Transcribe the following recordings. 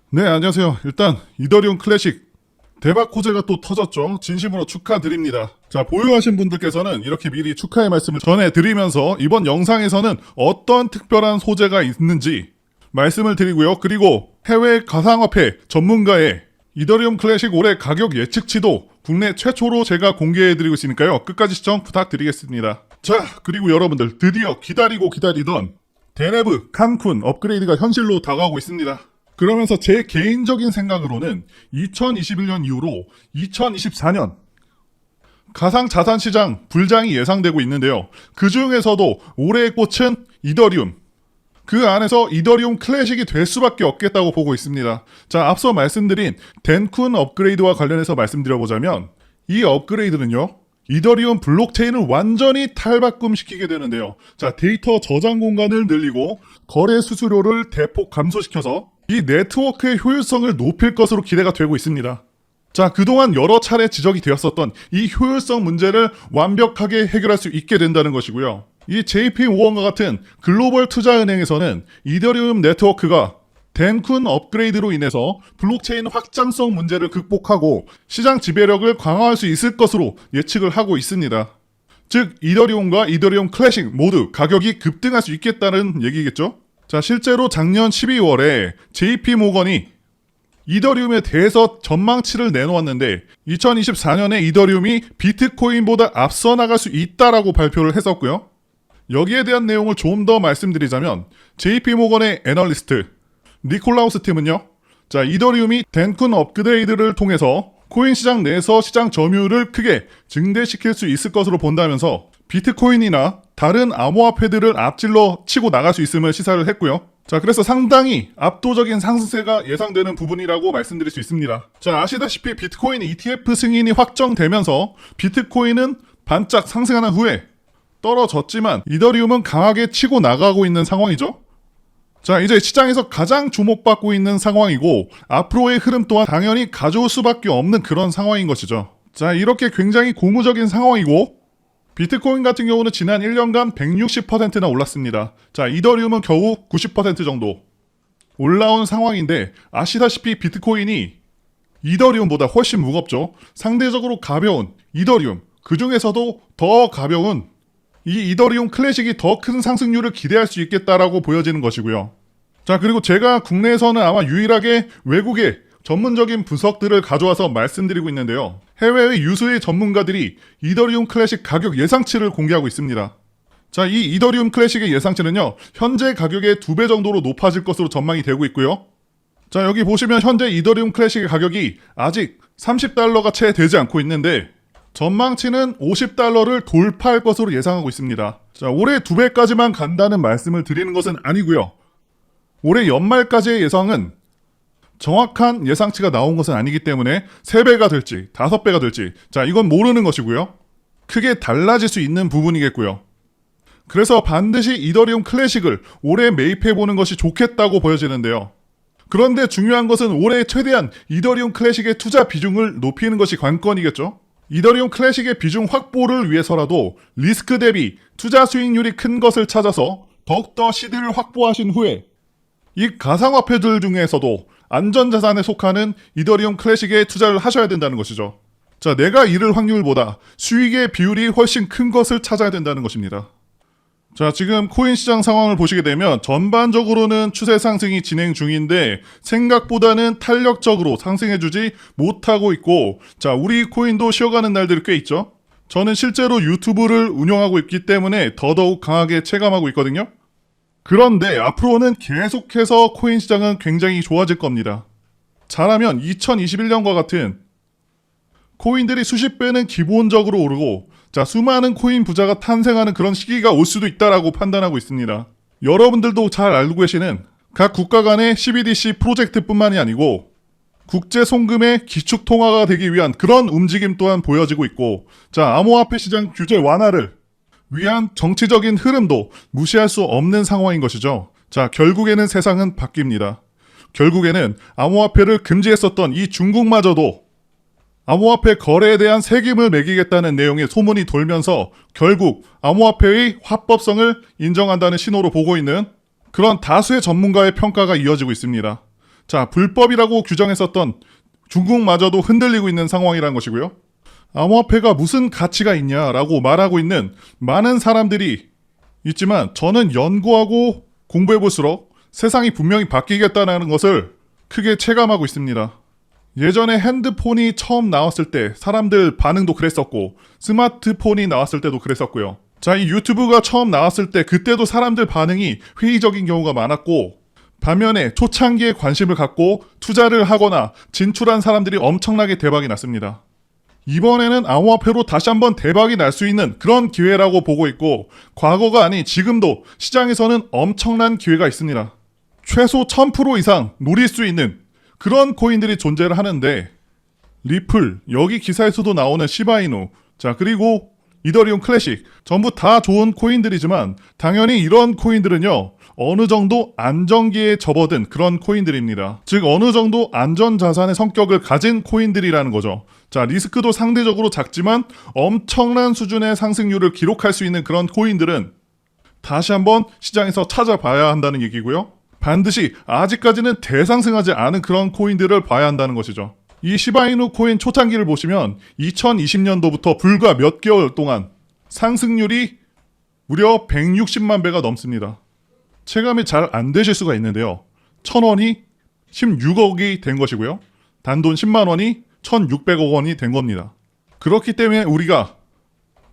네, 안녕하세요. 일단 이더리움 클래식 대박 호재가 또 터졌죠. 진심으로 축하드립니다. 자, 보유하신 분들께서는 이렇게 미리 축하의 말씀을 전해드리면서 이번 영상에서는 어떤 특별한 소재가 있는지 말씀을 드리고요. 그리고 해외 가상화폐 전문가의 이더리움 클래식 올해 가격 예측치도 국내 최초로 제가 공개해드리고 있으니까요. 끝까지 시청 부탁드리겠습니다. 자, 그리고 여러분들 드디어 기다리고 기다리던 데네브 칸쿤 업그레이드가 현실로 다가오고 있습니다. 그러면서 제 개인적인 생각으로는 2021년 이후로 2024년 가상자산 시장 불장이 예상되고 있는데요. 그 중에서도 올해의 꽃은 이더리움. 그 안에서 이더리움 클래식이 될 수밖에 없겠다고 보고 있습니다. 자, 앞서 말씀드린 덴쿤 업그레이드와 관련해서 말씀드려보자면 이 업그레이드는요. 이더리움 블록체인을 완전히 탈바꿈시키게 되는데요. 자, 데이터 저장 공간을 늘리고 거래 수수료를 대폭 감소시켜서 이 네트워크의 효율성을 높일 것으로 기대가 되고 있습니다. 자, 그동안 여러 차례 지적이 되었었던 이 효율성 문제를 완벽하게 해결할 수 있게 된다는 것이고요. 이 JP모건과 같은 글로벌 투자은행에서는 이더리움 네트워크가 덴쿤 업그레이드로 인해서 블록체인 확장성 문제를 극복하고 시장 지배력을 강화할 수 있을 것으로 예측을 하고 있습니다. 즉, 이더리움과 이더리움 클래식 모두 가격이 급등할 수 있겠다는 얘기겠죠? 자, 실제로 작년 12월에 JP모건이 이더리움에 대해서 전망치를 내놓았는데 2024년에 이더리움이 비트코인보다 앞서 나갈 수 있다라고 발표를 했었고요. 여기에 대한 내용을 좀 더 말씀드리자면 JP모건의 애널리스트 니콜라우스 팀은요. 자, 이더리움이 덴쿤 업그레이드를 통해서 코인 시장 내에서 시장 점유율을 크게 증대시킬 수 있을 것으로 본다면서 비트코인이나 다른 암호화폐들을 앞질러 치고 나갈 수 있음을 시사를 했고요. 자, 그래서 상당히 압도적인 상승세가 예상되는 부분이라고 말씀드릴 수 있습니다. 자, 아시다시피 비트코인 ETF 승인이 확정되면서 비트코인은 반짝 상승하는 후에 떨어졌지만 이더리움은 강하게 치고 나가고 있는 상황이죠. 자, 이제 시장에서 가장 주목받고 있는 상황이고 앞으로의 흐름 또한 당연히 가져올 수밖에 없는 그런 상황인 것이죠. 자, 이렇게 굉장히 고무적인 상황이고 비트코인 같은 경우는 지난 1년간 160%나 올랐습니다. 자, 이더리움은 겨우 90% 정도 올라온 상황인데 아시다시피 비트코인이 이더리움보다 훨씬 무겁죠. 상대적으로 가벼운 이더리움, 그 중에서도 더 가벼운 이 이더리움 클래식이 더 큰 상승률을 기대할 수 있겠다라고 보여지는 것이고요. 자, 그리고 제가 국내에서는 아마 유일하게 외국의 전문적인 분석들을 가져와서 말씀드리고 있는데요. 해외의 유수의 전문가들이 이더리움 클래식 가격 예상치를 공개하고 있습니다. 자, 이 이더리움 클래식의 예상치는요. 현재 가격의 2배 정도로 높아질 것으로 전망이 되고 있고요. 자, 여기 보시면 현재 이더리움 클래식의 가격이 아직 $30가 채 되지 않고 있는데 전망치는 $50를 돌파할 것으로 예상하고 있습니다. 자, 올해 2배까지만 간다는 말씀을 드리는 것은 아니고요. 올해 연말까지의 예상은 정확한 예상치가 나온 것은 아니기 때문에 3배가 될지 5배가 될지 자, 이건 모르는 것이고요. 크게 달라질 수 있는 부분이겠고요. 그래서 반드시 이더리움 클래식을 올해 매입해보는 것이 좋겠다고 보여지는데요. 그런데 중요한 것은 올해 최대한 이더리움 클래식의 투자 비중을 높이는 것이 관건이겠죠. 이더리움 클래식의 비중 확보를 위해서라도 리스크 대비 투자 수익률이 큰 것을 찾아서 더욱더 시드를 확보하신 후에 이 가상화폐들 중에서도 안전자산에 속하는 이더리움 클래식에 투자를 하셔야 된다는 것이죠. 자, 내가 잃을 확률보다 수익의 비율이 훨씬 큰 것을 찾아야 된다는 것입니다. 자, 지금 코인 시장 상황을 보시게 되면 전반적으로는 추세 상승이 진행 중인데 생각보다는 탄력적으로 상승해주지 못하고 있고 자, 우리 코인도 쉬어가는 날들이 꽤 있죠. 저는 실제로 유튜브를 운영하고 있기 때문에 더더욱 강하게 체감하고 있거든요. 그런데 앞으로는 계속해서 코인 시장은 굉장히 좋아질 겁니다. 잘하면 2021년과 같은 코인들이 수십 배는 기본적으로 오르고 자, 수많은 코인 부자가 탄생하는 그런 시기가 올 수도 있다라고 판단하고 있습니다. 여러분들도 잘 알고 계시는 각 국가 간의 CBDC 프로젝트뿐만이 아니고 국제 송금의 기축 통화가 되기 위한 그런 움직임 또한 보여지고 있고 자, 암호화폐 시장 규제 완화를 위한 정치적인 흐름도 무시할 수 없는 상황인 것이죠. 자, 결국에는 세상은 바뀝니다. 결국에는 암호화폐를 금지했었던 이 중국마저도 암호화폐 거래에 대한 세금을 매기겠다는 내용의 소문이 돌면서 결국 암호화폐의 합법성을 인정한다는 신호로 보고 있는 그런 다수의 전문가의 평가가 이어지고 있습니다. 자, 불법이라고 규정했었던 중국마저도 흔들리고 있는 상황이라는 것이고요. 암호화폐가 무슨 가치가 있냐라고 말하고 있는 많은 사람들이 있지만 저는 연구하고 공부해볼수록 세상이 분명히 바뀌겠다는 것을 크게 체감하고 있습니다. 예전에 핸드폰이 처음 나왔을 때 사람들 반응도 그랬었고 스마트폰이 나왔을 때도 그랬었고요. 자, 이 유튜브가 처음 나왔을 때 그때도 사람들 반응이 회의적인 경우가 많았고 반면에 초창기에 관심을 갖고 투자를 하거나 진출한 사람들이 엄청나게 대박이 났습니다. 이번에는 암호화폐로 다시 한번 대박이 날 수 있는 그런 기회라고 보고 있고 과거가 아닌 지금도 시장에서는 엄청난 기회가 있습니다. 최소 1000% 이상 노릴 수 있는 그런 코인들이 존재를 하는데 리플, 여기 기사에서도 나오는 시바이누, 자 그리고 이더리움 클래식 전부 다 좋은 코인들이지만 당연히 이런 코인들은요 어느 정도 안정기에 접어든 그런 코인들입니다. 즉 어느 정도 안전자산의 성격을 가진 코인들이라는 거죠. 자, 리스크도 상대적으로 작지만 엄청난 수준의 상승률을 기록할 수 있는 그런 코인들은 다시 한번 시장에서 찾아봐야 한다는 얘기고요. 반드시 아직까지는 대상승하지 않은 그런 코인들을 봐야 한다는 것이죠. 이 시바이누 코인 초창기를 보시면 2020년도부터 불과 몇 개월 동안 상승률이 무려 160만 배가 넘습니다. 체감이 잘 안 되실 수가 있는데요. 1000원이 16억이 된 것이고요. 단돈 10만 원이 1600억 원이 된 겁니다. 그렇기 때문에 우리가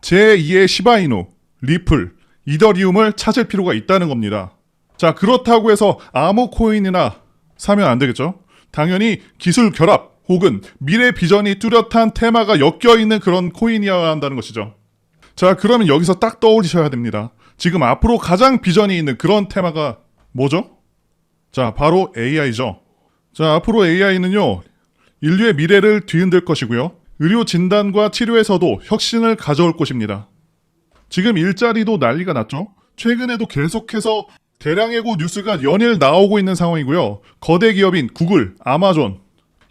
제2의 시바이누, 리플, 이더리움을 찾을 필요가 있다는 겁니다. 자, 그렇다고 해서 아무 코인이나 사면 안 되겠죠? 당연히 기술 결합 혹은 미래 비전이 뚜렷한 테마가 엮여있는 그런 코인이어야 한다는 것이죠. 자, 그러면 여기서 딱 떠올리셔야 됩니다. 지금 앞으로 가장 비전이 있는 그런 테마가 뭐죠? 자, 바로 AI죠. 자, 앞으로 AI는요, 인류의 미래를 뒤흔들 것이고요. 의료 진단과 치료에서도 혁신을 가져올 것입니다. 지금 일자리도 난리가 났죠. 최근에도 계속해서 대량의 뉴스가 연일 나오고 있는 상황이고요. 거대 기업인 구글, 아마존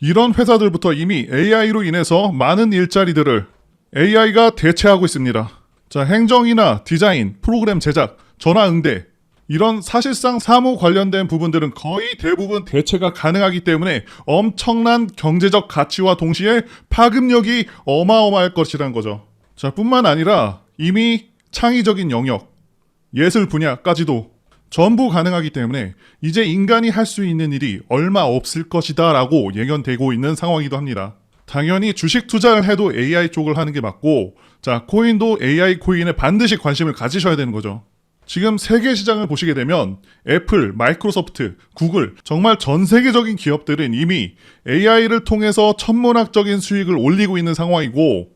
이런 회사들부터 이미 AI로 인해서 많은 일자리들을 AI가 대체하고 있습니다. 자, 행정이나 디자인, 프로그램 제작, 전화 응대 이런 사실상 사무 관련된 부분들은 거의 대부분 대체가 가능하기 때문에 엄청난 경제적 가치와 동시에 파급력이 어마어마할 것이라는 거죠. 자, 뿐만 아니라 이미 창의적인 영역, 예술 분야까지도 전부 가능하기 때문에 이제 인간이 할 수 있는 일이 얼마 없을 것이다 라고 예견되고 있는 상황이기도 합니다. 당연히 주식 투자를 해도 AI 쪽을 하는 게 맞고 자, 코인도 AI 코인에 반드시 관심을 가지셔야 되는 거죠. 지금 세계 시장을 보시게 되면 애플, 마이크로소프트, 구글 정말 전 세계적인 기업들은 이미 AI를 통해서 천문학적인 수익을 올리고 있는 상황이고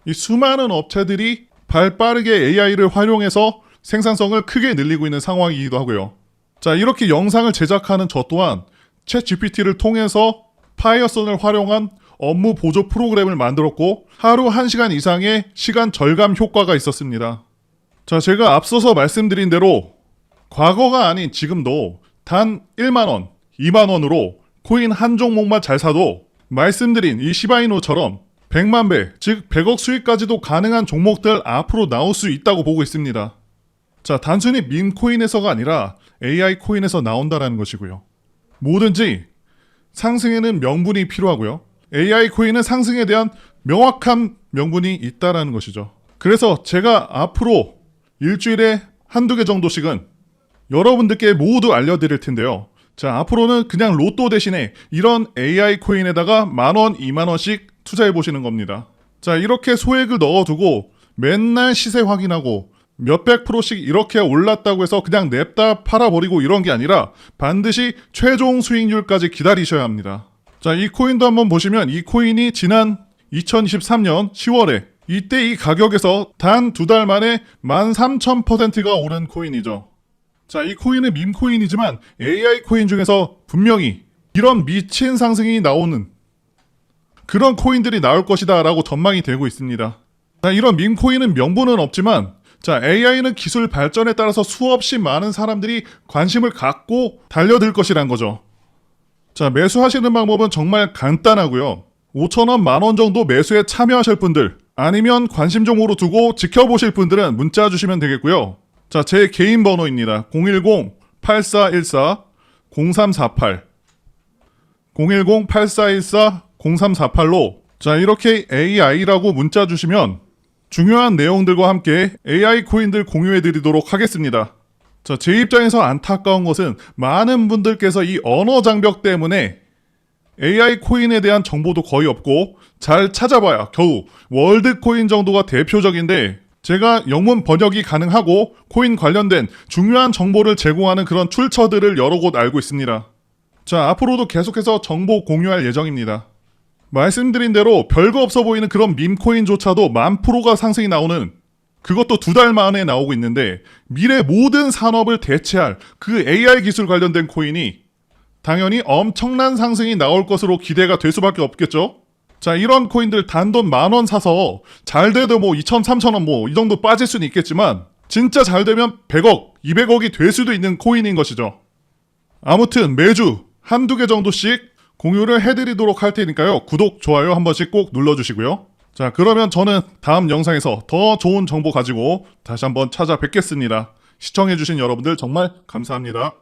이 수많은 업체들이 발 빠르게 AI를 활용해서 생산성을 크게 늘리고 있는 상황이기도 하고요. 자, 이렇게 영상을 제작하는 저 또한 챗GPT를 통해서 파이어선을 활용한 업무 보조 프로그램을 만들었고 하루 1시간 이상의 시간 절감 효과가 있었습니다. 자, 제가 앞서서 말씀드린 대로 과거가 아닌 지금도 단 1만원, 2만원으로 코인 한 종목만 잘 사도 말씀드린 이 시바이누처럼 100만 배, 즉 100억 수익까지도 가능한 종목들 앞으로 나올 수 있다고 보고 있습니다. 자, 단순히 밈코인에서가 아니라 AI 코인에서 나온다라는 것이고요. 뭐든지 상승에는 명분이 필요하고요. AI 코인은 상승에 대한 명확한 명분이 있다라는 것이죠. 그래서 제가 앞으로 일주일에 한두 개 정도씩은 여러분들께 모두 알려드릴 텐데요. 자, 앞으로는 그냥 로또 대신에 이런 AI 코인에다가 10,000원, 20,000원씩 투자해 보시는 겁니다. 자, 이렇게 소액을 넣어두고 맨날 시세 확인하고 몇백 프로씩 이렇게 올랐다고 해서 그냥 냅다 팔아버리고 이런 게 아니라 반드시 최종 수익률까지 기다리셔야 합니다. 자, 이 코인도 한번 보시면 이 코인이 지난 2023년 10월에 이때 이 가격에서 단 2달 만에 13,000%가 오른 코인이죠. 자, 이 코인은 밈코인이지만 AI 코인 중에서 분명히 이런 미친 상승이 나오는 그런 코인들이 나올 것이다 라고 전망이 되고 있습니다. 자, 이런 밈코인은 명분은 없지만 자, AI는 기술 발전에 따라서 수없이 많은 사람들이 관심을 갖고 달려들 것이란 거죠. 자, 매수하시는 방법은 정말 간단하고요. 5,000원, 10,000원 정도 매수에 참여하실 분들 아니면 관심 종목으로 두고 지켜보실 분들은 문자 주시면 되겠고요. 자, 제 개인 번호입니다. 010-8414-0348 010-8414-0348로 자, 이렇게 AI라고 문자 주시면 중요한 내용들과 함께 AI 코인들 공유해 드리도록 하겠습니다. 자, 제 입장에서 안타까운 것은 많은 분들께서 이 언어 장벽 때문에 AI 코인에 대한 정보도 거의 없고 잘 찾아봐야 겨우 월드 코인 정도가 대표적인데 제가 영문 번역이 가능하고 코인 관련된 중요한 정보를 제공하는 그런 출처들을 여러 곳 알고 있습니다. 자, 앞으로도 계속해서 정보 공유할 예정입니다. 말씀드린 대로 별거 없어 보이는 그런 밈코인조차도 10,000%가 상승이 나오는 그것도 2달 만에 나오고 있는데 미래 모든 산업을 대체할 그 AI 기술 관련된 코인이 당연히 엄청난 상승이 나올 것으로 기대가 될 수밖에 없겠죠. 자, 이런 코인들 단돈 10,000원 사서 잘 돼도 뭐 2,000, 3,000원 뭐 이 정도 빠질 수는 있겠지만 진짜 잘 되면 100억, 200억이 될 수도 있는 코인인 것이죠. 아무튼 매주 한두 개 정도씩 공유를 해드리도록 할 테니까요. 구독, 좋아요 한 번씩 꼭 눌러주시고요. 자, 그러면 저는 다음 영상에서 더 좋은 정보 가지고 다시 한번 찾아뵙겠습니다. 시청해주신 여러분들 정말 감사합니다.